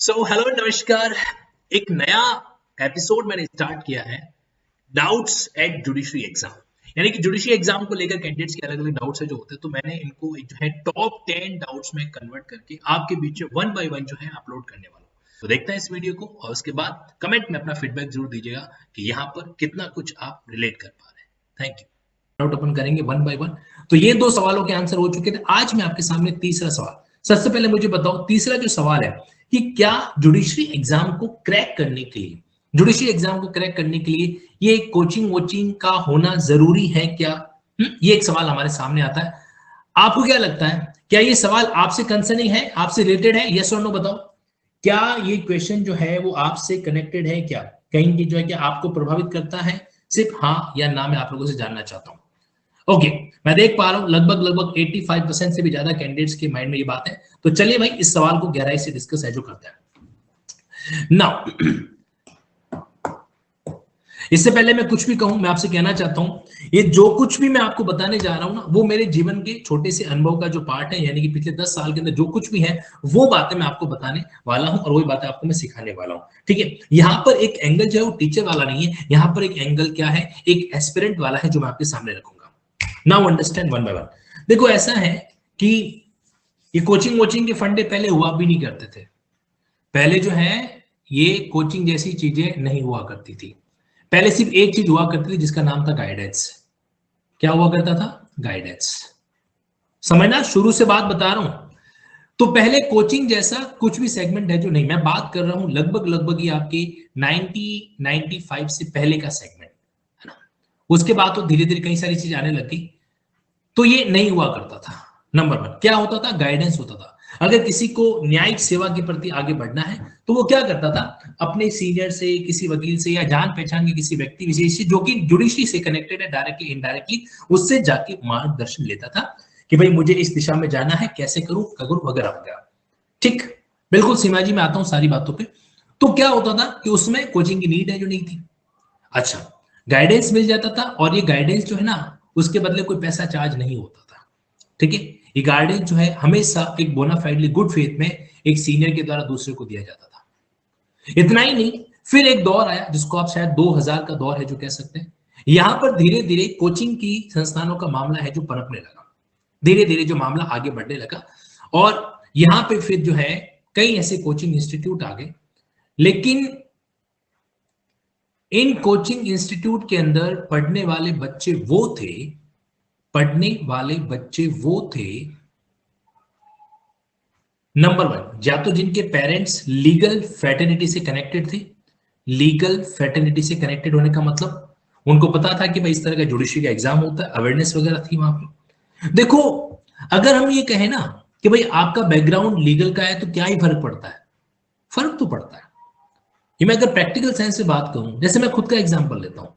Hello नमस्कार। एक नया एपिसोड मैंने स्टार्ट किया है, डाउट्स एट जुडिशरी एग्जाम। यानी कि जुडिशरी एग्जाम को लेकर कैंडिडेट्स के अलग अलग डाउट्स है जो होते हैं, तो मैंने इनको एक जो है टॉप 10 डाउट्स में कन्वर्ट करके आपके बीच में वन बाय वन जो है अपलोड करने वाला हूँ। तो देखते हैं इस वीडियो को और उसके बाद कमेंट में अपना फीडबैक जरूर दीजिएगा कि यहाँ पर कितना कुछ आप रिलेट कर पा रहे हैं। Thank you. डाउट अपन करेंगे वन बाय वन। तो ये दो सवालों के आंसर हो चुके थे। आज मैं आपके सामने तीसरा सवाल। सबसे पहले मुझे बताओ, तीसरा जो सवाल है कि क्या जुडिशरी एग्जाम को क्रैक करने के लिए, जुडिशरी एग्जाम को क्रैक करने के लिए ये कोचिंग वोचिंग का होना जरूरी है क्या? ये एक सवाल हमारे सामने आता है। आपको क्या लगता है, क्या ये सवाल आपसे कंसर्निंग है, आपसे रिलेटेड है? यस और नो बताओ। क्या ये क्वेश्चन जो है वो आपसे कनेक्टेड है क्या? कहीं की जो है क्या आपको प्रभावित करता है? सिर्फ हाँ या ना मैं आप लोगों से जानना चाहता हूं। ओके, मैं देख पा रहा हूं लगभग 85% से भी ज्यादा कैंडिडेट्स के माइंड में ये बात है। तो चलिए भाई इस सवाल को गहराई से डिस्कस है जो करते हैं नाउ। इससे पहले मैं कुछ भी कहूं, मैं आपसे कहना चाहता हूं ये जो कुछ भी मैं आपको बताने जा रहा हूं ना, वो मेरे जीवन के छोटे से अनुभव का जो पार्ट है, यानी कि पिछले 10 साल के अंदर जो कुछ भी है वो बातें मैं आपको बताने वाला हूं और वही बातें आपको मैं सिखाने वाला हूं। ठीक है, यहां पर एक एंगल जो है वो टीचर वाला नहीं है, यहां पर एक एंगल क्या है, एक एस्पिरेंट वाला है जो मैं आपके सामने रखूंगा। Now understand one by one. देखो ऐसा है कि ये कोचिंग वोचिंग के फंडे पहले हुआ भी नहीं करते थे। पहले जो है ये कोचिंग जैसी चीजें नहीं हुआ करती थी। पहले सिर्फ एक चीज हुआ करती थी जिसका नाम था गाइडेंस। क्या हुआ करता था? गाइडेंस। समझना, शुरू से बात बता रहा हूं। तो पहले कोचिंग जैसा कुछ भी सेगमेंट है जो नहीं, मैं बात कर रहा हूं लगभग ये आपकी 95 से पहले का सेगमेंट है ना। उसके बाद तो धीरे धीरे कई सारी चीज आने लगी। तो ये नहीं हुआ करता था। नंबर वन क्या होता था? गाइडेंस होता था। अगर किसी को न्यायिक सेवा के प्रति आगे बढ़ना है तो वो क्या करता था, अपने सीनियर से, किसी वकील से या जान पहचान के किसी व्यक्ति विशेष से जो कि जुडिशरी से कनेक्टेड है डायरेक्टली इनडायरेक्टली, उससे जाके मार्गदर्शन लेता था कि भाई मुझे इस दिशा में जाना है, कैसे करूं करूं वगैरह वगैरह। ठीक, बिल्कुल सीमा जी, मैं आता हूं सारी बातों पे। तो क्या होता था कि उसमें कोचिंग की नीड है जो नहीं थी। अच्छा, गाइडेंस मिल जाता था और ये गाइडेंस जो है ना, उसके बदले कोई पैसा चार्ज नहीं होता था। ठीक है, ये गाइडेंस जो है हमेशा एक बोनाफाइडली गुड फेथ में एक सीनियर के द्वारा दूसरे को दिया जाता था। इतना ही नहीं, फिर एक दौर आया जिसको आप शायद 2000 का दौर है जो कह सकते हैं। यहां पर धीरे धीरे कोचिंग की संस्थानों का मामला है जो पनपने लगा, धीरे धीरे जो मामला आगे बढ़ने लगा। और यहां पे फिर जो है कई ऐसे कोचिंग इंस्टीट्यूट आ गए। लेकिन इन कोचिंग इंस्टीट्यूट के अंदर पढ़ने वाले बच्चे वो थे, पढ़ने वाले बच्चे वो थे नंबर वन, या तो जिनके पेरेंट्स लीगल फैटर्निटी से कनेक्टेड थे। लीगल फैटर्निटी से कनेक्टेड होने का मतलब उनको पता था कि भाई इस तरह का जुडिशरी का एग्जाम होता है, अवेयरनेस वगैरह थी वहां पे। देखो, अगर हम ये कहें ना कि भाई आपका बैकग्राउंड लीगल का है तो क्या ही फर्क पड़ता है? फर्क तो पड़ता है। ये मैं अगर प्रैक्टिकल साइंस से बात करूं, जैसे मैं खुद का एग्जांपल लेता हूं।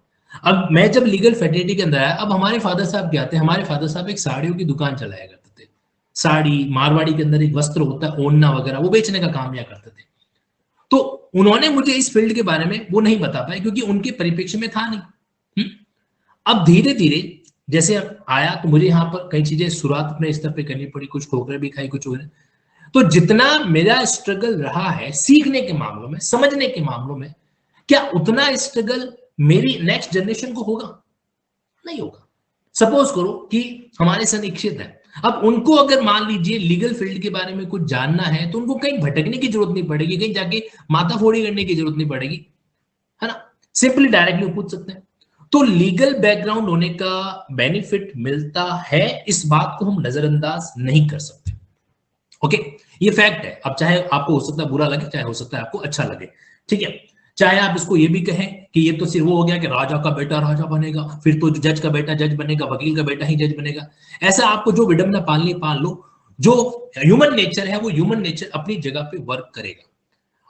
अब मैं जब लीगल फैटर्निटी के अंदर आया, अब हमारे फादर साहब क्या थे, हमारे फादर साहब एक साड़ियों की दुकान चलाया करते थे। साड़ी, मारवाड़ी के अंदर एक वस्त्र होता है ओढ़ना वगैरह, वो बेचने का काम किया करते थे। तो उन्होंने मुझे इस फील्ड के बारे में वो नहीं बता पाए क्योंकि उनके परिप्रेक्ष्य में था नहीं। अब धीरे धीरे जैसे अब आया तो मुझे यहाँ पर कई चीजें शुरुआत अपने स्तर पे करनी पड़ी, कुछ ठोकरें भी खाई, कुछ वगैरह। तो जितना मेरा स्ट्रगल रहा है सीखने के मामलों में, समझने के मामलों में, क्या उतना स्ट्रगल मेरी नेक्स्ट जनरेशन को होगा? नहीं होगा। सपोज करो कि हमारे सनिक्षित है, अब उनको अगर मान लीजिए लीगल फील्ड के बारे में कुछ जानना है तो उनको कहीं भटकने की जरूरत नहीं पड़ेगी, कहीं जाके माथा फोड़ी करने की जरूरत नहीं पड़ेगी, है ना। सिंपली डायरेक्टली पूछ सकते हैं। तो लीगल बैकग्राउंड होने का बेनिफिट मिलता है, इस बात को हम नजरअंदाज नहीं कर सकते। ओके, ये फैक्ट है। अब चाहे आपको हो सकता है बुरा लगे, चाहे हो सकता है आपको अच्छा लगे। ठीक है, चाहे आप इसको ये भी कहें कि ये तो सिर्फ वो हो गया कि राजा का बेटा राजा बनेगा, फिर तो जज का बेटा जज बनेगा, वकील का बेटा ही जज बनेगा। ऐसा आपको जो विडंबना पालनी पाल लो। जो ह्यूमन नेचर है वो ह्यूमन नेचर अपनी जगह पे वर्क करेगा।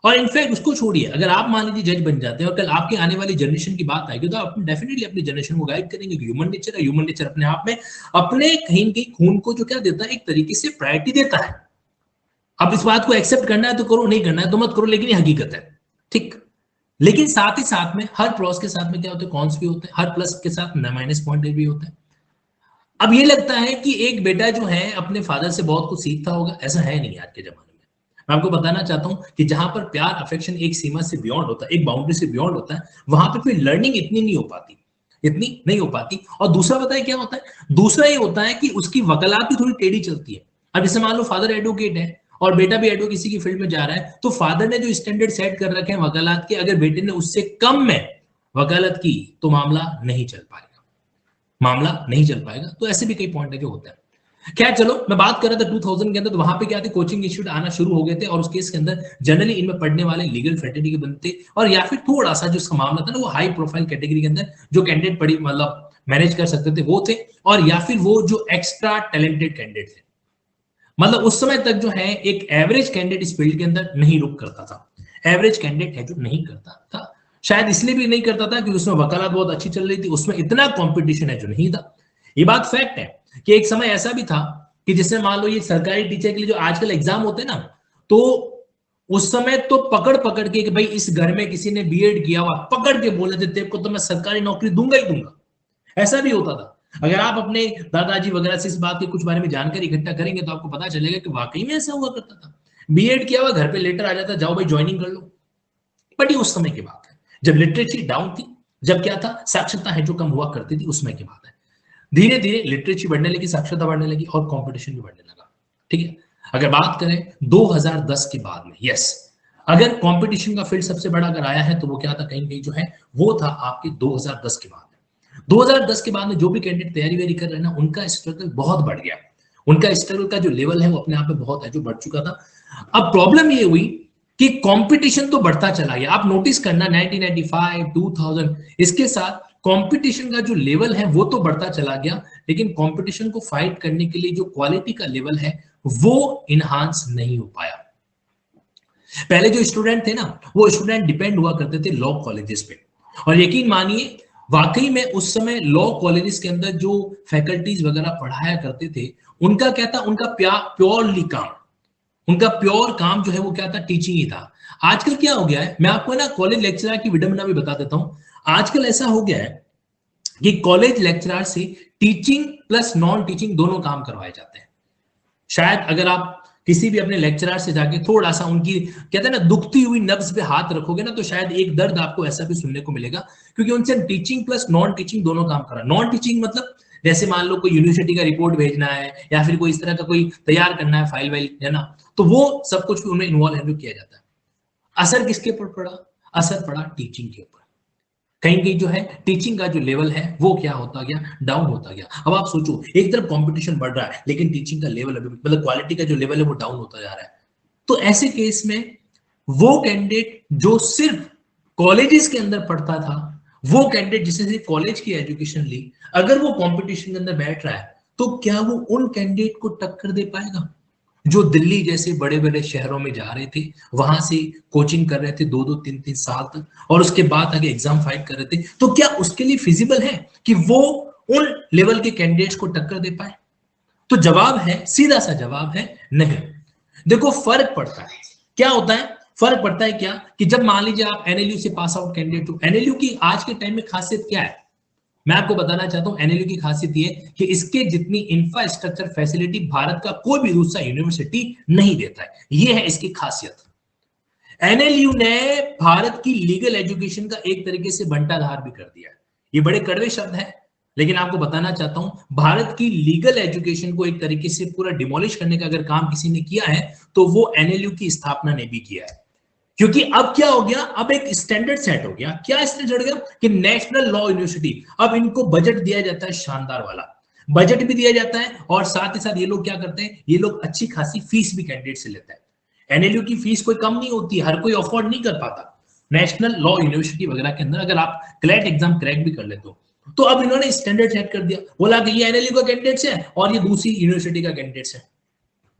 और इनफैक्ट उसको छोड़िए, अगर आप मान लीजिए जज बन जाते हैं और कल आपके आने वाली जनरेशन की बात आएगी तो आप डेफिनेटली अपनी जनरेशन को गाइड करेंगे कि ह्यूमन नेचर है। ह्यूमन नेचर अपने आप में अपने कहीं कहीं खून को जो क्या देता है, एक तरीके से प्रायोरिटी देता है। अब इस बात को एक्सेप्ट करना है तो करो, नहीं करना है तो मत करो, लेकिन ये हकीकत है। ठीक, लेकिन साथ ही साथ में हर प्लस के साथ में क्या होते हैं, कॉन्स भी होते हैं, हर प्लस के साथ माइनस पॉइंट भी होते हैं। अब ये लगता है कि एक बेटा जो है अपने फादर से बहुत कुछ सीखता होगा, ऐसा है नहीं आज के जमाने में। मैं आपको बताना चाहता हूं कि जहां पर प्यार अफेक्शन एक सीमा से बियॉन्ड होता है, एक बाउंड्री से बियॉन्ड होता है, वहां पे फिर लर्निंग इतनी नहीं हो पाती, इतनी नहीं हो पाती। और दूसरा बताए क्या होता है, दूसरा ये होता है कि उसकी वकालत भी थोड़ी टेढ़ी चलती है। अब जैसे मान लो फादर एडवोकेट है और बेटा भी एडवोकेसी की फील्ड में जा रहा है, तो फादर ने जो स्टैंडर्ड सेट कर रखे हैं वकालत के, अगर बेटे ने उससे कम में वकालत की तो मामला नहीं चल पाएगा, मामला नहीं चल पाएगा। तो ऐसे भी कई पॉइंट है जो होता है। क्या चलो, मैं बात कर रहा था 2000 के अंदर, तो वहां पे क्या थे, कोचिंग इंस्टीट्यूट आना शुरू हो गए थे और उस केस के अंदर जनरली इनमें पढ़ने वाले लीगल फ्रेटर्निटी के बनते, और या फिर थोड़ा सा जो उसका मामला था ना वो हाई प्रोफाइल कैटेगरी के अंदर जो कैंडिडेट पढ़ी मतलब मैनेज कर सकते थे वो थे, और या फिर वो जो एक्स्ट्रा टैलेंटेड कैंडिडेट थे। मतलब उस समय तक जो है एक एवरेज कैंडिडेट इस फील्ड के अंदर नहीं रुक करता था, एवरेज कैंडिडेट है जो नहीं करता था। शायद इसलिए भी नहीं करता था क्योंकि उसमें वकालत बहुत अच्छी चल रही थी, उसमें इतना कंपटीशन है जो नहीं था। ये बात फैक्ट है कि एक समय ऐसा भी था कि जिसमें मान लो ये सरकारी टीचर के लिए जो आजकल एग्जाम होते हैं ना, तो उस समय तो पकड़ पकड़ के कि भाई इस घर में किसी ने बीएड किया हुआ, पकड़ के बोले थे तेरे को तो मैं सरकारी नौकरी दूंगा ही दूंगा। ऐसा भी होता था। अगर आप अपने दादाजी वगैरह से इस बात के कुछ बारे में जानकारी इकट्ठा करेंगे तो आपको पता चलेगा कि वाकई में ऐसा हुआ करता था। बीएड किया हुआ घर पे लेटर आ जाता, जाओ भाई ज्वाइनिंग कर लो। बट ये उस समय की बात है जब लिटरेसी डाउन थी, जब क्या था, साक्षरता है जो कम हुआ करती थी, उसमें की बात है। धीरे धीरे लिटरेसी बढ़ने लगी, साक्षरता बढ़ने लगी और कंपटीशन भी बढ़ने लगा। ठीक है, अगर बात करें 2010 के बाद में, यस, अगर कंपटीशन का फील्ड सबसे बड़ा अगर आया है तो वो क्या था, कहीं कहीं जो है वो था आपके 2010 के बाद में। 2010 के बाद में जो भी कैंडिडेट तैयारी वेरी कर रहे हैं ना, उनका स्ट्रगल बहुत बढ़ गया, उनका स्ट्रगल का जो लेवल है वो अपने आप में बहुत है जो बढ़ चुका था। अब प्रॉब्लम ये हुई कि कंपटीशन तो बढ़ता चला गया। आप नोटिस करना 1995 2000 इसके साथ कंपटीशन का जो लेवल है वो तो बढ़ता चला गया, लेकिन कंपटीशन को फाइट करने के लिए जो क्वालिटी का लेवल है वो इनहांस नहीं हो पाया। पहले जो स्टूडेंट थे ना, वो स्टूडेंट डिपेंड हुआ करते थे लॉ कॉलेजेस पे, और यकीन मानिए वाकई में उस समय लॉ कॉलेजेस के अंदर जो फैकल्टीज वगैरह पढ़ाया करते थे, उनका क्या था, उनका प्योरली काम, उनका प्योर काम जो है वो क्या था, टीचिंग ही था। आजकल क्या हो गया है, मैं आपको ना कॉलेज लेक्चरर की विडंबना भी बता देता हूं। आजकल ऐसा हो गया है कि कॉलेज लेक्चरर से टीचिंग प्लस नॉन टीचिंग दोनों काम करवाए जाते हैं। शायद अगर आप किसी भी अपने लेक्चरर से जाके थोड़ा सा उनकी कहते हैं ना दुखती हुई नब्ज पे हाथ रखोगे ना, तो शायद एक दर्द आपको ऐसा भी सुनने को मिलेगा, क्योंकि उनसे टीचिंग प्लस नॉन टीचिंग दोनों काम करा। नॉन टीचिंग मतलब जैसे मान लो कोई यूनिवर्सिटी का रिपोर्ट भेजना है या फिर कोई इस तरह का कोई तैयार करना है फाइल वाइल, है ना, तो वो सब कुछ उनमें इन्वॉल्व है जो किया जाता है। असर किसके ऊपर पड़ा, असर पड़ा टीचिंग के ऊपर। कहीं कहीं जो है टीचिंग का जो लेवल है वो क्या होता गया, डाउन होता गया। अब आप सोचो, एक तरफ कंपटीशन बढ़ रहा है लेकिन टीचिंग का लेवल अभी मतलब क्वालिटी का जो लेवल है वो डाउन होता जा रहा है। तो ऐसे केस में वो कैंडिडेट जो सिर्फ कॉलेजेस के अंदर पढ़ता था, वो कैंडिडेट जिसने सिर्फ कॉलेज की एजुकेशन ली, अगर वो कंपटीशन के अंदर बैठ रहा है तो क्या वो उन कैंडिडेट को टक्कर दे पाएगा जो दिल्ली जैसे बड़े बड़े शहरों में जा रहे थे, वहां से कोचिंग कर रहे थे 2-2 3-3 साल तक, और उसके बाद आगे एग्जाम फाइट कर रहे थे? तो क्या उसके लिए फिजिबल है कि वो उन लेवल के कैंडिडेट्स को टक्कर दे पाए? तो जवाब है, सीधा सा जवाब है नहीं। देखो फर्क पड़ता है, क्या होता है, फर्क पड़ता है क्या कि जब मान लीजिए आप एनएलयू से पास आउट कैंडिडेट हो, एनएलयू की आज के टाइम में खासियत क्या है, मैं आपको बताना चाहता हूं। एनएलयू की खासियत ये कि इसके जितनी इंफ्रास्ट्रक्चर फैसिलिटी भारत का कोई भी दूसरा यूनिवर्सिटी नहीं देता है, ये है इसकी खासियत। एनएलयू ने भारत की लीगल एजुकेशन का एक तरीके से बंटाधार भी कर दिया है। ये बड़े कड़वे शब्द हैं, लेकिन आपको बताना चाहता हूं भारत की लीगल एजुकेशन को एक तरीके से पूरा डिमोलिश करने का अगर काम किसी ने किया है तो वो एनएलयू की स्थापना ने भी किया है। क्योंकि अब क्या हो गया, अब एक स्टैंडर्ड सेट हो गया। क्या स्टैंडर्ड हो गया कि नेशनल लॉ यूनिवर्सिटी, अब इनको बजट दिया जाता है शानदार वाला, बजट भी दिया जाता है, और साथ ही साथ ये लोग क्या करते हैं, ये लोग अच्छी खासी फीस भी कैंडिडेट से लेते हैं। एनएलयू की फीस कोई कम नहीं होती, हर कोई अफोर्ड नहीं कर पाता। नेशनल लॉ यूनिवर्सिटी वगैरह के अंदर अगर आप क्लैट एग्जाम क्रैक भी कर लेते हो, तो अब इन्होंने स्टैंडर्ड सेट कर दिया, बोला कि ये एनएलयू का कैंडिडेट्स है और ये दूसरी यूनिवर्सिटी का कैंडिडेट्स है,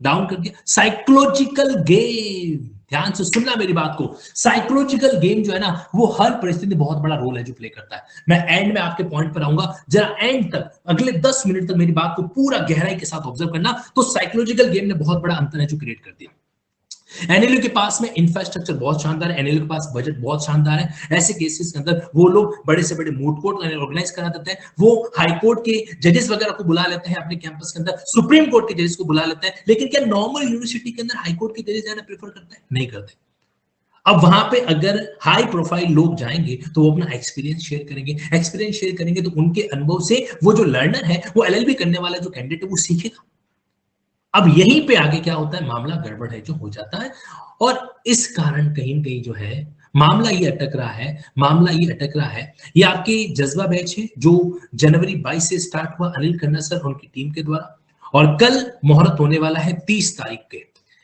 डाउन कर दिया। साइकोलॉजिकल गेम, ध्यान से सुनना मेरी बात को, साइकोलॉजिकल गेम जो है ना वो हर परिस्थिति में बहुत बड़ा रोल है जो प्ले करता है। मैं एंड में आपके पॉइंट पर आऊंगा, जरा एंड तक अगले 10 मिनट तक मेरी बात को पूरा गहराई के साथ ऑब्जर्व करना। तो साइकोलॉजिकल गेम ने बहुत बड़ा अंतर है जो क्रिएट कर दिया। एनएलयू के पास में इंफ्रास्ट्रक्चर बहुत शानदार है, एनएलयू के पास बजट बहुत शानदार है। ऐसे केसेस के अंदर वो लोग बड़े से बड़े मूड कोर्ट ऑर्गेनाइज करा देते हैं, वो हाई कोर्ट के जजेस वगैरह को बुला लेते हैं अपने कैंपस के अंदर, सुप्रीम कोर्ट के जजेस को बुला लेते हैं। लेकिन क्या नॉर्मल यूनिवर्सिटी के अंदर हाई कोर्ट के जजेस जाना प्रेफर करते हैं? नहीं करते। अब वहां पे अगर हाई प्रोफाइल लोग जाएंगे तो वो अपना एक्सपीरियंस शेयर करेंगे, एक्सपीरियंस शेयर करेंगे तो उनके अनुभव से वो जो लर्नर है, वो एलएलबी करने वाला जो कैंडिडेट है वो सीखेगा। अब यहीं पे आगे क्या होता है, मामला गड़बड़ है जो हो जाता है, और इस कारण कहीं न कहीं जो है मामला ये अटक रहा है, मामला ये अटक रहा है। ये आपके जज्बा बैच है जो जनवरी 22 से स्टार्ट हुआ, अनिल खन्ना सर और उनकी टीम के द्वारा, और कल मुहूर्त होने वाला है 30 तारीख के।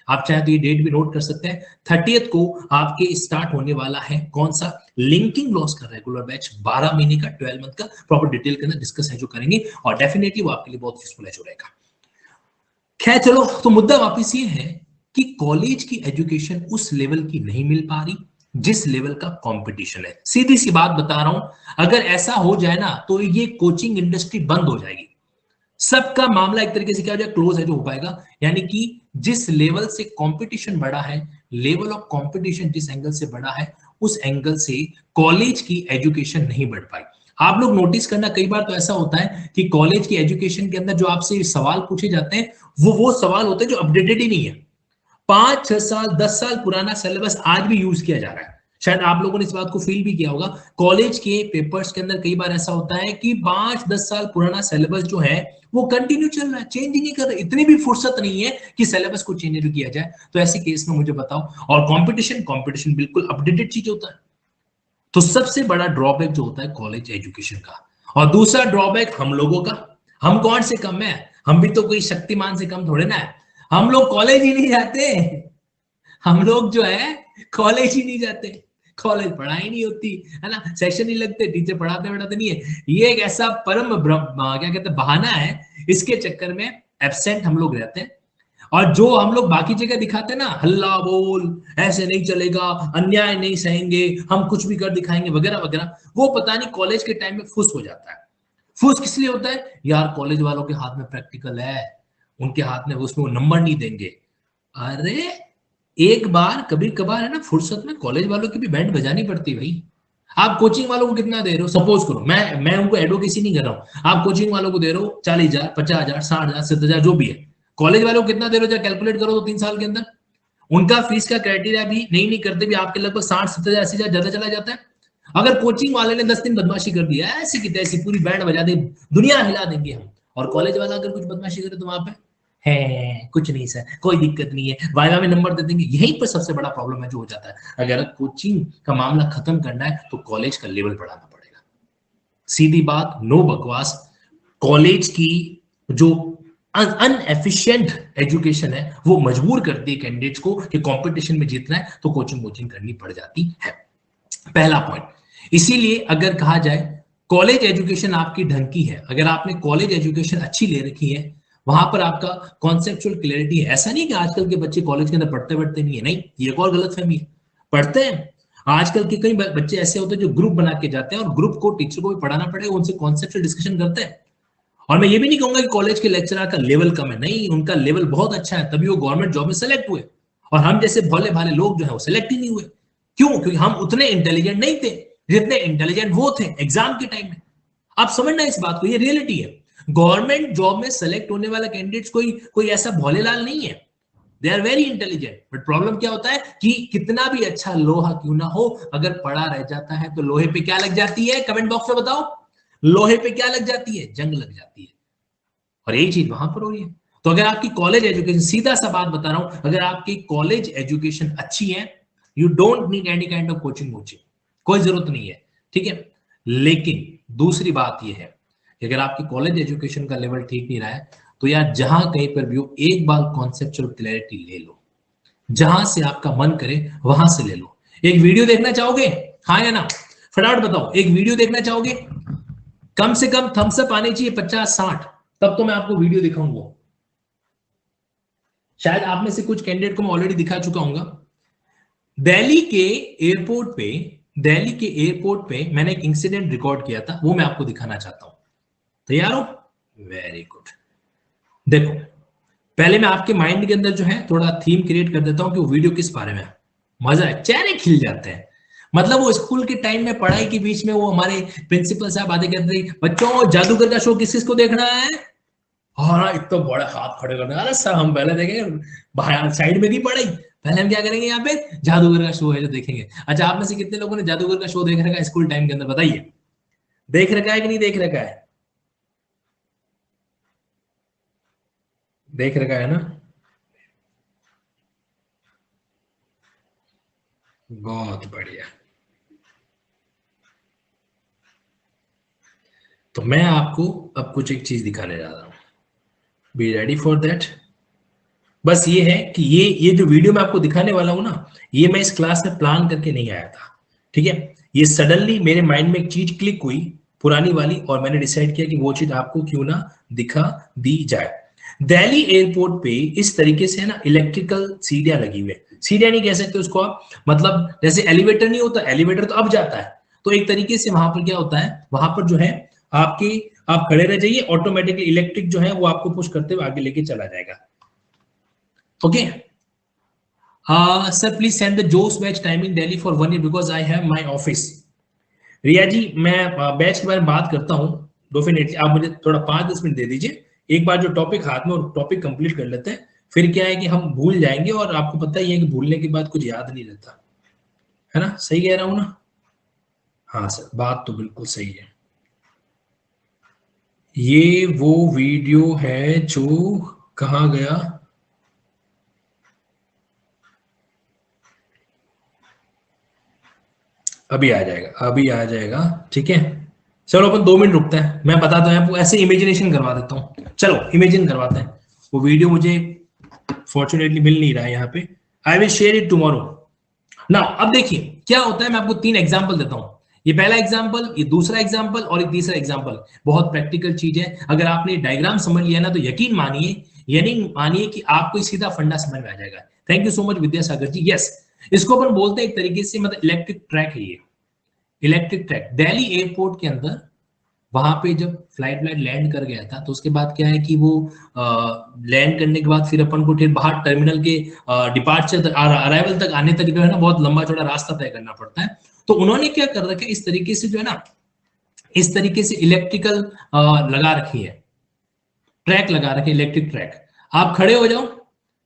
आप चाहे तो ये डेट भी नोट कर सकते हैं। 30th को आपके स्टार्ट होने वाला है कौन सा, लिंकिंग लॉस का रेगुलर बैच, 12 महीने का, 12 मंथ का, प्रॉपर डिटेल के अंदर डिस्कस है जो करेंगे, और डेफिनेटली वो आपके लिए बहुत यूजफुल है जो रहेगा। खैर चलो, तो मुद्दा वापस ये है कि कॉलेज की एजुकेशन उस लेवल की नहीं मिल पा रही जिस लेवल का कंपटीशन है। सीधी सी बात बता रहा हूं, अगर ऐसा हो जाए ना तो ये कोचिंग इंडस्ट्री बंद हो जाएगी। सबका मामला एक तरीके से क्या हो जाए, क्लोज है जो हो पाएगा। यानी कि जिस लेवल से कंपटीशन बढ़ा है, लेवल ऑफ कंपटीशन जिस एंगल से बढ़ा है, उस एंगल से कॉलेज की एजुकेशन नहीं बढ़ पाई। आप लोग नोटिस करना, कई बार तो ऐसा होता है कि कॉलेज की एजुकेशन के अंदर जो आपसे सवाल पूछे जाते हैं वो सवाल होते हैं जो अपडेटेड ही नहीं है। 5-6 साल 10 साल पुराना सिलेबस आज भी यूज किया जा रहा है। शायद आप लोगों ने इस बात को फील भी किया होगा, कॉलेज के पेपर्स के अंदर कई बार ऐसा होता है कि 5-10 साल पुराना सिलेबस जो है वो कंटिन्यू चल रहा है, चेंज नहीं कर रहा। इतनी भी फुर्सत नहीं है कि सिलेबस को चेंज किया जाए। तो ऐसे केस में मुझे बताओ, और कंपटीशन बिल्कुल अपडेटेड चीज होता है। तो सबसे बड़ा ड्रॉबैक जो होता है कॉलेज एजुकेशन का, और दूसरा ड्रॉबैक हम लोगों का। हम कौन से कम है, हम भी तो कोई शक्तिमान से कम थोड़े ना है। हम लोग कॉलेज ही नहीं जाते, हम लोग जो है कॉलेज ही नहीं जाते, कॉलेज पढ़ाई नहीं होती है ना, सेशन नहीं लगते, टीचर पढ़ाते पढ़ाते नहीं है। ये एक ऐसा परम क्या कहते हैं बहाना है, इसके चक्कर में एब्सेंट हम लोग रहते हैं। और जो हम लोग बाकी जगह दिखाते हैं ना, हल्ला बोल, ऐसे नहीं चलेगा, अन्याय नहीं सहेंगे, हम कुछ भी कर दिखाएंगे वगैरह वगैरह, वो पता नहीं कॉलेज के टाइम में फुस हो जाता है। फुस किस लिए होता है यार, कॉलेज वालों के हाथ में प्रैक्टिकल है, उनके हाथ में उसमें वो नंबर नहीं देंगे। अरे एक बार कभी कभार है ना, फुर्सत में कॉलेज वालों की भी बैंड बजानी पड़ती है भाई। आप कोचिंग वालों को कितना दे रहे हो, सपोज करो मैं उनको एडवोकेसी नहीं कर रहा हूं, आप कोचिंग वालों को दे रहे हो 40,000 50,000 60,000 70,000 जो भी है, कॉलेज वालों को कितना दे रहे हो, जब कैलकुलेट करो तो 3 साल के अंदर उनका फीस का क्राइटेरिया भी नहीं करते भी आपके लगभग 60-70,000 80,000 ज्यादा चला जाता है। अगर कोचिंग वाले ने 10 दिन बदमाशी कर दिया, ऐसी की तैसी पूरी बैंड बजा दी, दुनिया हिला देंगे हम, और कॉलेज वाला अगर कुछ बदमाशी करे तो वहां पे है कुछ नहीं सर, कोई दिक्कत नहीं है, वाइवा में नंबर दे देंगे। यहीं पर सबसे बड़ा प्रॉब्लम है जो हो जाता है। अगर कोचिंग का मामला खत्म करना है तो कॉलेज का लेवल बढ़ाना पड़ेगा। सीधी बात, नो बकवास। कॉलेज की जो अनएफिशिएंट एजुकेशन है वो मजबूर करती है कैंडिडेट्स को कि कंपटीशन में जीतना है तो कोचिंग करनी पड़ जाती है। पहला पॉइंट। इसीलिए अगर कहा जाए कॉलेज एजुकेशन आपकी ढंग की है, अगर आपने कॉलेज एजुकेशन अच्छी ले रखी है, वहां पर आपका कॉन्सेप्चुअल क्लैरिटी है। ऐसा नहीं कि आजकल के बच्चे कॉलेज के अंदर पढ़ते नहीं है, नहीं, ये एक और गलतफहमी है, पढ़ते हैं। आजकल के कई बच्चे ऐसे होते हैं जो ग्रुप बना के जाते हैं, और ग्रुप को टीचर को भी पढ़ाना पड़ेगा, उनसे कॉन्सेप्चुअल डिस्कशन करते हैं। और मैं ये भी नहीं कहूंगा कि कॉलेज के लेक्चरर का लेवल कम है, नहीं, उनका लेवल बहुत अच्छा है, तभी वो गवर्नमेंट जॉब में सेलेक्ट हुए। और हम जैसे भोले भाले लोग जो है वो सेलेक्ट ही नहीं हुए। क्यों? क्योंकि हम उतने इंटेलिजेंट नहीं थे जितने इंटेलिजेंट वो थे एग्जाम के टाइम में। आप समझना इस बात को, ये रियलिटी है। गवर्नमेंट जॉब में सेलेक्ट होने वाला कैंडिडेट्स कोई ऐसा भोलेलाल नहीं है, they are very intelligent. But problem क्या होता है कि कितना भी अच्छा लोहा क्यों ना हो, अगर पड़ा रह जाता है तो लोहे पे क्या लग जाती है, कमेंट बॉक्स में बताओ, लोहे पे क्या लग जाती है, जंग लग जाती है। और यही चीज वहां पर हो रही है। तो अगर आपकी कॉलेज एजुकेशन, सीधा सा बात बता रहा हूं, अगर आपकी कॉलेज एजुकेशन अच्छी है, you don't need any kind of coaching, कोई जरूरत नहीं है, ठीक है। लेकिन दूसरी बात यह है कि अगर आपकी कॉलेज एजुकेशन का लेवल ठीक नहीं रहा है तो यार जहां कहीं पर भी हो, एक बार कॉन्सेप्चुअल क्लैरिटी ले लो, जहां से आपका मन करे वहां से ले लो। एक वीडियो देखना चाहोगे, हाँ या ना, फटाफट बताओ, एक वीडियो देखना चाहोगे? कम से कम थम्स अप आने चाहिए 50-60, तब तो मैं आपको वीडियो दिखाऊंगा। शायद आप में से कुछ कैंडिडेट को मैं ऑलरेडी दिखा चुका हूं। दिल्ली के एयरपोर्ट पे मैंने एक इंसिडेंट रिकॉर्ड किया था, वो मैं आपको दिखाना चाहता हूं। तैयार हो? Very good. देखो, पहले मैं आपके माइंड के अंदर जो है थोड़ा थीम क्रिएट कर देता हूं कि वो वीडियो किस बारे में है। मजा है, चेहरे खिल जाते हैं। मतलब वो स्कूल के टाइम में पढ़ाई के बीच में वो हमारे प्रिंसिपल साहब आते कहते थे, बच्चों जादूगर का शो किस किस को देखना है। हाँ इतना बड़ा हाथ खड़े करना, अरे सर हम पहले देखेंगे, बाहर साइड में नहीं पढ़ाई, पहले हम क्या करेंगे यहाँ पे जादूगर का शो है जो देखेंगे। अच्छा आप में से कितने लोगों ने जादूगर का शो देख रखा है स्कूल टाइम के अंदर, बताइए देख रखा है कि नहीं देख रखा है? देख रखा है ना, बहुत बढ़िया। तो मैं आपको अब कुछ एक चीज दिखाने जा रहा हूं, बी रेडी फॉर दैट। बस ये है कि ये जो वीडियो मैं आपको दिखाने वाला हूं ना, ये मैं इस क्लास में प्लान करके नहीं आया था, ठीक है। ये सडनली मेरे माइंड में एक चीज क्लिक हुई पुरानी वाली, और मैंने डिसाइड किया कि वो चीज आपको क्यों ना दिखा दी जाए। दिल्ली एयरपोर्ट पे इस तरीके से है ना इलेक्ट्रिकल सीढ़ियां लगी हुई है, सीढ़ियां नहीं कह सकते उसको आप, मतलब जैसे एलिवेटर नहीं होता, एलिवेटर तो अब जाता है, तो एक तरीके से वहां पर क्या होता है, वहां पर जो है आपकी, आप खड़े रह जाइए, ऑटोमेटिकली इलेक्ट्रिक जो है वो आपको पुश करते हुए आगे लेके चला जाएगा। Okay sir please send the Josh batch timing Delhi for 1 year because I have my office. Riya ji मैं बैच के बारे में बात करता हूँ डेफिनेटली, आप मुझे थोड़ा 5-10 मिनट दे दीजिए, एक बार जो टॉपिक हाथ में और टॉपिक कंप्लीट कर लेते हैं, फिर क्या है कि हम भूल जाएंगे, और आपको पता ही है कि भूलने के बाद कुछ याद नहीं रहता, है ना, सही कह रहा हूँ ना? हाँ सर बात तो बिल्कुल सही है। ये वो वीडियो है जो कहाँ गया, अभी आ जाएगा, अभी आ जाएगा, ठीक है। चलो अपन 2 मिनट रुकते हैं, मैं बताता हूँ आपको, ऐसे इमेजिनेशन करवा देता हूँ, चलो इमेजिन करवाते हैं। वो वीडियो मुझे फॉर्चुनेटली मिल नहीं रहा है यहाँ पे, I will share it tomorrow. ना अब देखिए क्या होता है, मैं आपको 3 एग्जाम्पल देता हूँ, ये पहला एग्जाम्पल, ये दूसरा एग्जाम्पल और एक तीसरा एग्जाम्पल। बहुत प्रैक्टिकल चीज है, अगर आपने डायग्राम समझ लिया ना तो यकीन मानिए, यानी मानिए कि आपको सीधा फंडा समझ में आ जाएगा। Thank you so much Vidyasagar ji. Yes इसको अपन बोलते हैं एक तरीके से, मतलब इलेक्ट्रिक ट्रैक है ये, इलेक्ट्रिक ट्रैक दिल्ली एयरपोर्ट के अंदर। वहां पे जब फ्लाइट लैंड कर गया था तो उसके बाद क्या है कि वो लैंड करने के बाद फिर अपन को फिर बाहर टर्मिनल के डिपार्चर अराइवल तक आने तक जो है ना बहुत लंबा चौड़ा रास्ता तय करना पड़ता है। तो उन्होंने क्या कर रखा है, इस तरीके से जो है ना, इस तरीके से इलेक्ट्रिकल लगा रखी है, ट्रैक लगा रखे, इलेक्ट्रिक ट्रैक। आप खड़े हो जाओ,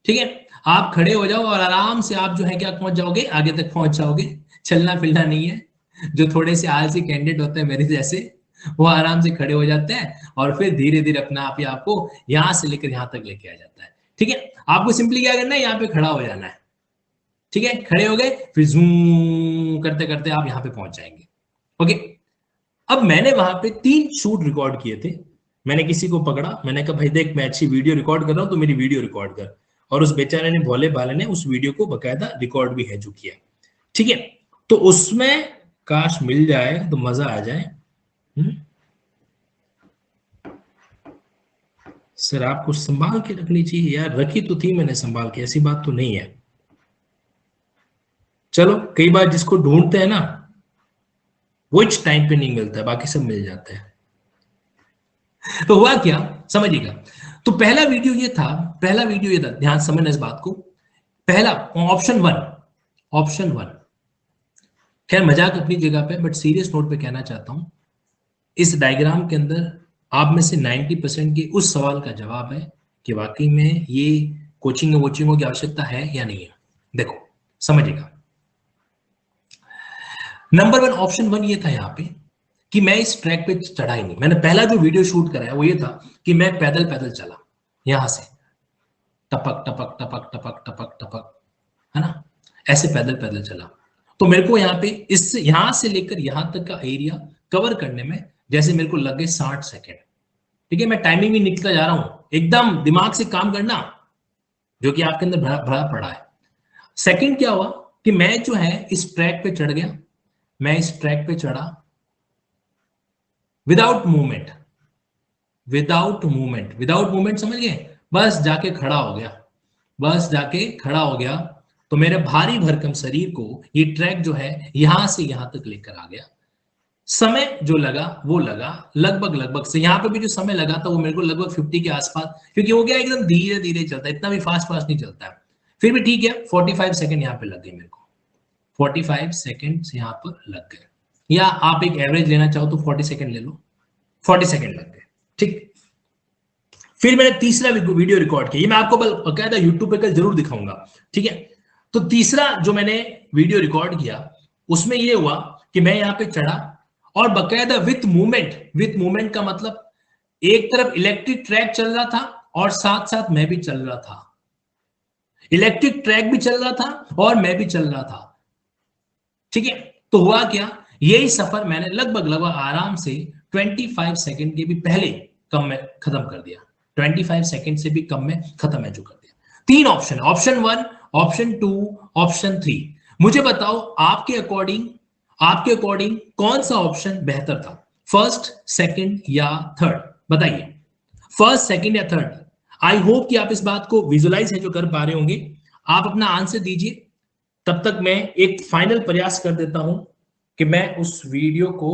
ठीक है, आप खड़े हो जाओ और आराम से आप जो है क्या पहुंच जाओगे, आगे तक पहुंच जाओगे, चलना फिरना नहीं है। जो थोड़े से आलसी कैंडिडेट होते हैं मेरे जैसे, वो आराम से खड़े हो जाते हैं और फिर धीरे धीरे अपना आप ही आपको यहां से लेकर यहां तक लेके आ जाता है, ठीक है। आपको सिंपली क्या करना है, यहाँ पे खड़ा हो जाना है, ठीक है, खड़े हो गए, फिर जूम करते करते आप यहाँ पे पहुंच जाएंगे। ओके अब मैंने वहां पे 3 शूट रिकॉर्ड किए थे, मैंने किसी को पकड़ा, मैंने कहा भाई देख मैं अच्छी वीडियो रिकॉर्ड कर रहा हूं तो मेरी वीडियो रिकॉर्ड कर, और उस बेचारे ने, भोले भाले ने उस वीडियो को बकायदा रिकॉर्ड भी है जो किया, ठीक है। तो उसमें काश मिल जाए तो मजा आ जाए। सर आपको संभाल के रखनी चाहिए यार, रखी तो थी मैंने संभाल के, ऐसी बात तो नहीं है। चलो कई बार जिसको ढूंढते हैं ना वो इस टाइम पे नहीं मिलता है, बाकी सब मिल जाते हैं। तो हुआ क्या समझिएगा, तो पहला वीडियो ये था, पहला वीडियो ये था, ध्यान समझना इस बात को। पहला ऑप्शन 1, ऑप्शन 1, खैर मजाक अपनी जगह पे, बट सीरियस नोट पे कहना चाहता हूं, इस डायग्राम के अंदर आप में से 90% के उस सवाल का जवाब है कि वाकई में ये कोचिंग वोचिंगों की आवश्यकता है या नहीं है। देखो समझिएगा, नंबर 1 ऑप्शन 1 ये था यहाँ पे कि मैं इस ट्रैक पे चढ़ा ही नहीं, मैंने पहला जो वीडियो शूट कराया वो ये था कि मैं पैदल पैदल चला, यहां से टपक टपक टपक टपक टपक टपक, है ना, ऐसे पैदल पैदल चला। तो मेरे को यहाँ पे इससे यहां से लेकर यहां तक का एरिया कवर करने में जैसे मेरे को लगे 60 सेकेंड, ठीक है। मैं टाइमिंग भी निकलता जा रहा हूं, एकदम दिमाग से काम करना जो कि आपके अंदर भरा भरा पड़ा है। सेकंड क्या हुआ कि मैं जो है इस ट्रैक पे चढ़ गया, मैं इस ट्रैक पे चढ़ा without movement, without movement, without movement समझ गए, बस जाके खड़ा हो गया, बस जाके खड़ा हो गया। तो मेरे भारी भरकम शरीर को ये ट्रैक जो है यहां से यहां तक लेकर आ गया, समय जो लगा वो लगा लगभग से, यहाँ पे भी जो समय लगा था वो मेरे को लगभग 50 के आसपास, क्योंकि वो क्या एकदम धीरे धीरे चलता है, इतना भी फास्ट फास्ट नहीं चलता है। फिर भी ठीक है, 45 सेकंड यहाँ पे लग गए मेरे को, 45 सेकंड यहाँ पर लग गए, या आप एक एवरेज लेना चाहो तो 40 सेकंड ले लो, 40 सेकंड लग गए, ठीक। फिर मैंने तीसरा वीडियो रिकॉर्ड किया, ये मैं आपको बकायदा यूट्यूब पे कल जरूर दिखाऊंगा, ठीक है। तो तीसरा जो मैंने वीडियो रिकॉर्ड किया उसमें ये हुआ कि मैं यहाँ पे चढ़ा और बकायदा विथ मूवमेंट का मतलब एक तरफ इलेक्ट्रिक ट्रैक चल रहा था और साथ साथ मैं भी चल रहा था, इलेक्ट्रिक ट्रैक भी चल रहा था और मैं भी चल रहा था, ठीक है। तो हुआ क्या, यही सफर मैंने लगभग आराम से 25 सेकंड के भी पहले कम में खत्म कर दिया, 25 सेकंड से भी कम में खत्म है जो कर दिया। 3 ऑप्शन, ऑप्शन 1, ऑप्शन 2, ऑप्शन 3। मुझे बताओ आपके अकॉर्डिंग कौन सा ऑप्शन बेहतर था, फर्स्ट, सेकंड या थर्ड, बताइए, फर्स्ट, सेकंड या थर्ड। आई होप कि आप इस बात को विजुलाइज है जो कर पा रहे होंगे। आप अपना आंसर दीजिए, तब तक मैं एक फाइनल प्रयास कर देता हूं कि मैं उस वीडियो को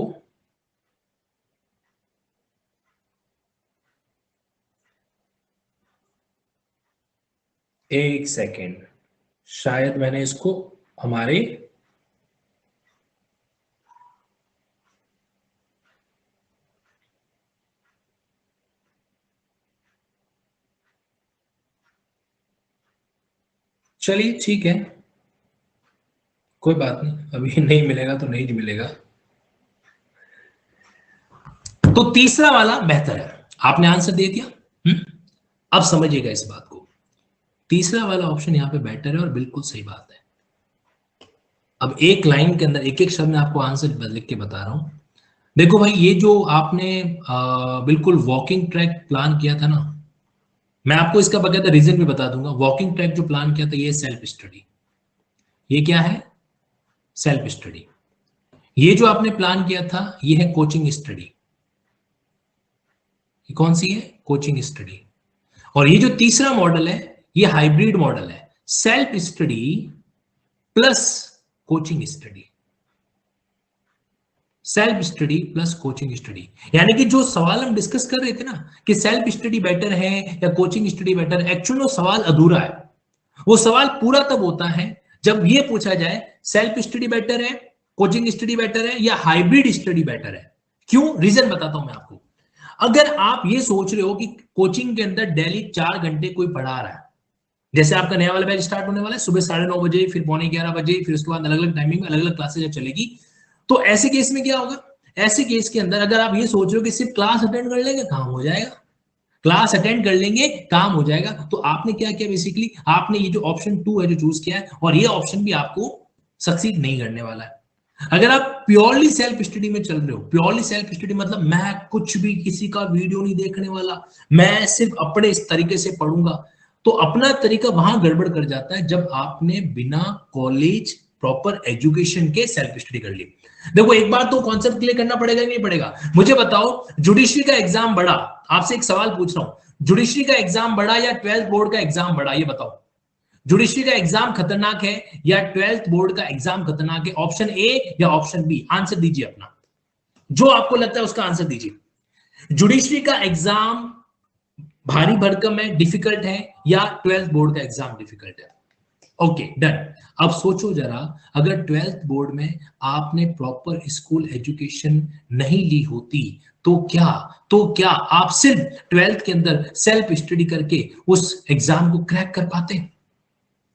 एक सेकेंड, शायद मैंने इसको हमारे चलिए ठीक है, कोई बात नहीं, अभी नहीं मिलेगा तो नहीं मिलेगा। तो तीसरा वाला बेहतर है, आपने आंसर दे दिया। अब समझिएगा इस बात को, तीसरा वाला ऑप्शन यहां पे बेटर है और बिल्कुल सही बात है। अब एक लाइन के अंदर एक एक शब्द में आपको आंसर लिख के बता रहा हूं। देखो भाई, ये जो आपने बिल्कुल वॉकिंग ट्रैक प्लान किया था ना, मैं आपको इसका बकायदा रीजन भी बता दूंगा। वॉकिंग ट्रैक जो प्लान किया था ये सेल्फ स्टडी, ये क्या है, सेल्फ स्टडी। ये जो आपने प्लान किया था ये है कोचिंग स्टडी, ये कौन सी है, कोचिंग स्टडी। और ये जो तीसरा मॉडल है ये हाइब्रिड मॉडल है, self study plus coaching study, self study plus coaching study. यानी कि जो सवाल हम डिस्कस कर रहे थे ना कि सेल्फ स्टडी बेटर है या कोचिंग स्टडी बेटर है, एक्चुअली वो सवाल अधूरा है। वो सवाल पूरा तब होता है जब ये पूछा जाए सेल्फ स्टडी बेटर है, कोचिंग स्टडी बेटर है या हाइब्रिड स्टडी बेटर है। क्यों, रीजन बताता हूं मैं आपको। अगर आप ये सोच रहे हो कि कोचिंग के अंदर डेली 4 घंटे कोई पढ़ा रहा है, जैसे आपका नया वाला बैच स्टार्ट होने वाला है सुबह 9:30 बजे, फिर 11:45 बजे, फिर उसके बाद अलग अलग टाइमिंग में अलग अलग क्लासेज चलेगी, तो ऐसे केस में क्या होगा, ऐसे केस के अंदर अगर आप ये सोच रहे हो कि सिर्फ क्लास अटेंड कर लेंगे काम हो जाएगा, क्लास अटेंड कर लेंगे काम हो जाएगा, तो आपने क्या किया, बेसिकली आपने ये जो ऑप्शन 2 है जो चूज किया है, और ये ऑप्शन भी आपको सक्सीड नहीं करने वाला है। अगर आप प्योरली सेल्फ स्टडी में चल रहे हो, प्योरली सेल्फ स्टडी मतलब मैं कुछ भी किसी का वीडियो नहीं देखने वाला, मैं सिर्फ अपने इस तरीके से पढ़ूंगा, तो अपना तरीका वहां गड़बड़ कर जाता है जब आपने बिना कॉलेज प्रॉपर एजुकेशन के सेल्फ स्टडी कर ली। देखो एक बार तो कॉन्सेप्ट क्लियर करना पड़ेगा, नहीं पड़ेगा, मुझे बताओ, जुडिशरी का एग्जाम बड़ा, आपसे एक सवाल पूछ रहा हूं, जुडिशरी का एग्जाम बड़ा या 12th बोर्ड का एग्जाम बड़ा, ये बताओ। जुडिशरी का एग्जाम खतरनाक है या 12th बोर्ड का एग्जाम खतरनाक है, ऑप्शन ए या ऑप्शन बी, आंसर दीजिए अपना, जो आपको लगता है उसका आंसर दीजिए। जुडिशरी का एग्जाम भारी भरकम है, डिफिकल्ट है, या 12th बोर्ड का एग्जाम डिफिकल्ट है? Okay done. अब सोचो जरा, अगर 12th बोर्ड में आपने प्रॉपर स्कूल एजुकेशन नहीं ली होती तो क्या आप सिर्फ 12th के अंदर सेल्फ स्टडी करके उस एग्जाम को क्रैक कर पाते?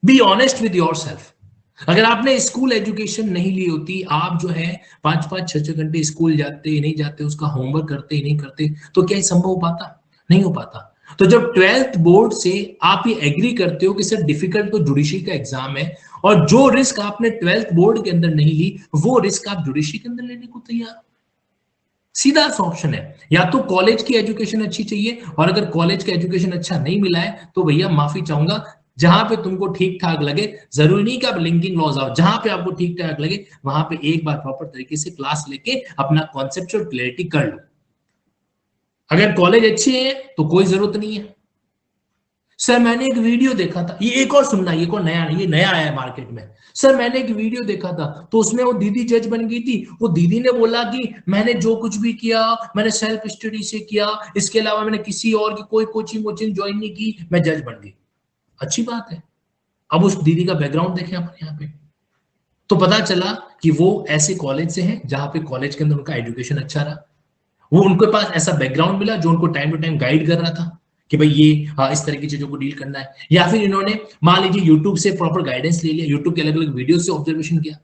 Be honest with your self. अगर आपने स्कूल एजुकेशन नहीं ली होती, आप जो है 5-5, 6-6 घंटे स्कूल जाते नहीं जाते, उसका होमवर्क करते नहीं करते, तो क्या संभव हो पाता? नहीं हो पाता। तो जब 12th बोर्ड से आप ये एग्री करते हो कि सर डिफिकल्ट तो जुडिशरी का एग्जाम है, और जो रिस्क आपने 12th बोर्ड के अंदर नहीं ली वो रिस्क आप जुडिशरी के अंदर लेने को तैयार, सीधा सा ऑप्शन है। या तो कॉलेज की एजुकेशन अच्छी चाहिए, और अगर कॉलेज का एजुकेशन अच्छा नहीं मिला है तो भैया माफी चाहूंगा, जहां पे तुमको ठीक ठाक लगे, जरूरी नहीं कि आप लिंकिंग लॉज आओ, जहां पे आपको ठीक ठाक लगे वहां पे एक बार प्रॉपर तरीके से क्लास लेके अपना कॉन्सेप्चुअल क्लैरिटी कर लो। अगर कॉलेज अच्छे हैं तो कोई जरूरत नहीं है, सर मैंने एक वीडियो देखा था, ये एक और सुनना, ये को नया, ये नया आया है मार्केट में। सर मैंने एक वीडियो देखा था तो उसमें वो दीदी जज बन गई थी, वो दीदी ने बोला कि मैंने जो कुछ भी किया मैंने सेल्फ स्टडी से किया, इसके अलावा मैंने किसी और की कोई कोचिंग वोचिंग ज्वाइन नहीं की, मैं जज बन गई। अच्छी बात है। अब उस दीदी का बैकग्राउंड देखें अपन यहाँ पे, तो पता चला कि वो ऐसे कॉलेज से हैं जहां पे कॉलेज के अंदर उनका एजुकेशन अच्छा रहा, वो उनके पास ऐसा बैकग्राउंड मिला जो उनको टाइम टू टाइम गाइड कर रहा था कि भाई ये इस तरह की चीजों को डील करना है। या फिर इन्होंने मान लीजिए यूट्यूब से प्रॉपर गाइडेंस ले लिया, यूट्यूब के अलग अलग वीडियो से ऑब्जर्वेशन किया,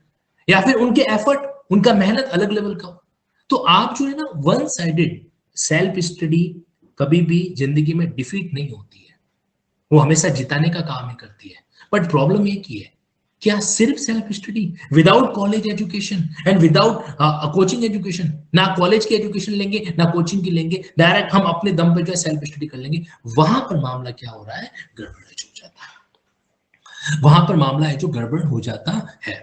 या फिर उनके एफर्ट, उनका मेहनत अलग लेवल का हो। तो आप जो है ना, वन साइडेड सेल्फ स्टडी कभी भी जिंदगी में डिफीट नहीं होती है, वो हमेशा जिताने का काम ही करती है। बट प्रॉब्लम एक ही है, क्या सिर्फ self study without college education and without coaching education, ना कॉलेज की एजुकेशन लेंगे ना कोचिंग की लेंगे, डायरेक्ट हम अपने दम पे जो है सेल्फ स्टडी कर लेंगे, वहां पर मामला क्या हो रहा है, गड़बड़ हो जाता है। वहां पर मामला है जो गड़बड़ हो जाता है।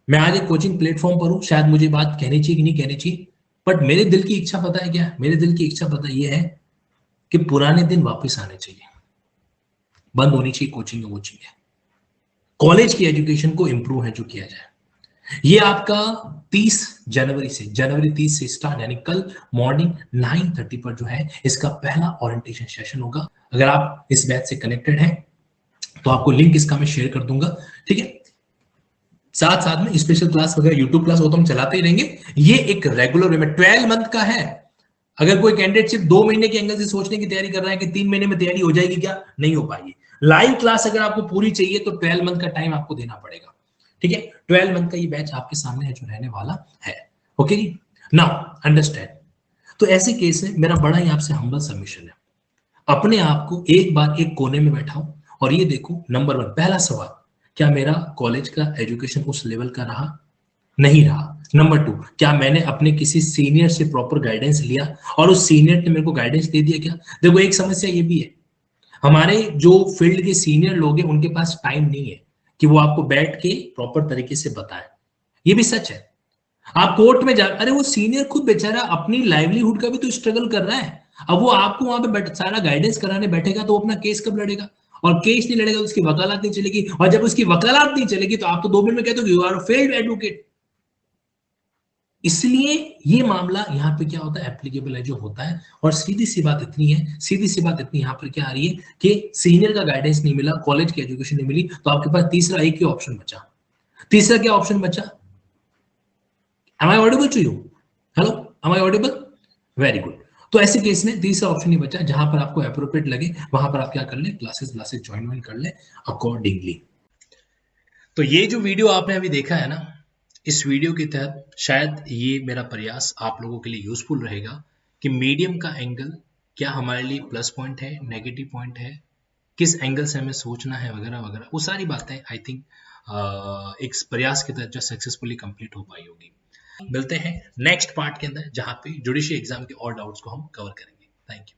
मैं आज एक कोचिंग प्लेटफॉर्म पर हूं, शायद मुझे बात कहनी चाहिए कि नहीं कहनी चाहिए, बट मेरे दिल की इच्छा पता है क्या, मेरे दिल की इच्छा पता यह है कि पुराने दिन वापस आने चाहिए, बंद होनी चाहिए कोचिंग वोचिंग है, कॉलेज की एजुकेशन को इंप्रूव है जो किया जाए। ये आपका 30 जनवरी से, जनवरी 30 से स्टार्ट, यानी कल मॉर्निंग 9:30 पर जो है इसका पहला ओरिएंटेशन सेशन होगा। अगर आप इस बैच से कनेक्टेड हैं तो आपको लिंक इसका मैं शेयर कर दूंगा, ठीक है। साथ साथ में स्पेशल क्लास वगैरह यूट्यूब क्लास वो तो हम चलाते ही रहेंगे। ये एक रेगुलर वे में 12 मंथ का है। अगर कोई कैंडिडेट सिर्फ 2 महीने के एंगल से सोचने की तैयारी कर रहा है कि 3 महीने में तैयारी हो जाएगी, क्या नहीं हो पाएगी। लाइव क्लास अगर आपको पूरी चाहिए तो 12 मंथ का टाइम आपको देना पड़ेगा, ठीक है। 12 मंथ का ये बैच आपके सामने है जो रहने वाला है। ओके जी, नाउ अंडरस्टैंड। तो ऐसे केस में मेरा बड़ा ही आपसे हम्बल सबमिशन है, अपने आप को एक बार एक कोने में बैठाओ और ये देखो, नंबर 1 पहला सवाल, क्या मेरा कॉलेज का एजुकेशन उस लेवल का रहा, नहीं रहा। नंबर 2, क्या मैंने अपने किसी सीनियर से प्रॉपर गाइडेंस लिया और उस सीनियर ने मेरे को गाइडेंस दे दिया क्या। देखो एक समस्या ये भी है, हमारे जो फील्ड के सीनियर लोग हैं उनके पास टाइम नहीं है कि वो आपको बैठ के प्रॉपर तरीके से बताएं, ये भी सच है। आप कोर्ट में जा, अरे वो सीनियर खुद बेचारा अपनी लाइवलीहुड का भी तो स्ट्रगल कर रहा है। अब वो आपको वहां पे सारा गाइडेंस कराने बैठेगा तो वो अपना केस कब लड़ेगा, और केस नहीं लड़ेगा तो उसकी वकालत नहीं चलेगी, और जब उसकी वकालत नहीं चलेगी तो आप तो 2 मिनट में कहते हो यू आर फेल्ड एडवोकेट। इसलिए ये मामला यहाँ पे क्या होता है, एप्लीकेबल है जो होता है। और सीधी सी बात इतनी है, सीधी सी बात इतनी यहाँ पर क्या आ रही है कि सीनियर का गाइडेंस नहीं मिला, कॉलेज की एजुकेशन नहीं मिली, तो आपके पास तीसरा एक ही ऑप्शन बचा। तीसरा क्या ऑप्शन बचा, am I audible to you? Hello, am I audible? Very good. तो ऐसे केस में तीसरा ऑप्शन ही बचा, जहां पर आपको अप्रोप्रिएट लगे वहां पर आप क्या कर ले, क्लासेस ज्वाइन कर ले अकॉर्डिंगली। तो ये जो वीडियो आपने अभी देखा है ना, इस वीडियो के तहत शायद ये मेरा प्रयास आप लोगों के लिए यूजफुल रहेगा कि मीडियम का एंगल क्या हमारे लिए प्लस पॉइंट है, नेगेटिव पॉइंट है, किस एंगल से हमें सोचना है वगैरह वगैरह, वो सारी बातें आई थिंक एक प्रयास के तहत जो सक्सेसफुली कंप्लीट हो पाई होगी। मिलते हैं नेक्स्ट पार्ट के अंदर जहां पे जुडिशरी एग्जाम के और डाउट्स को हम कवर करेंगे। Thank you.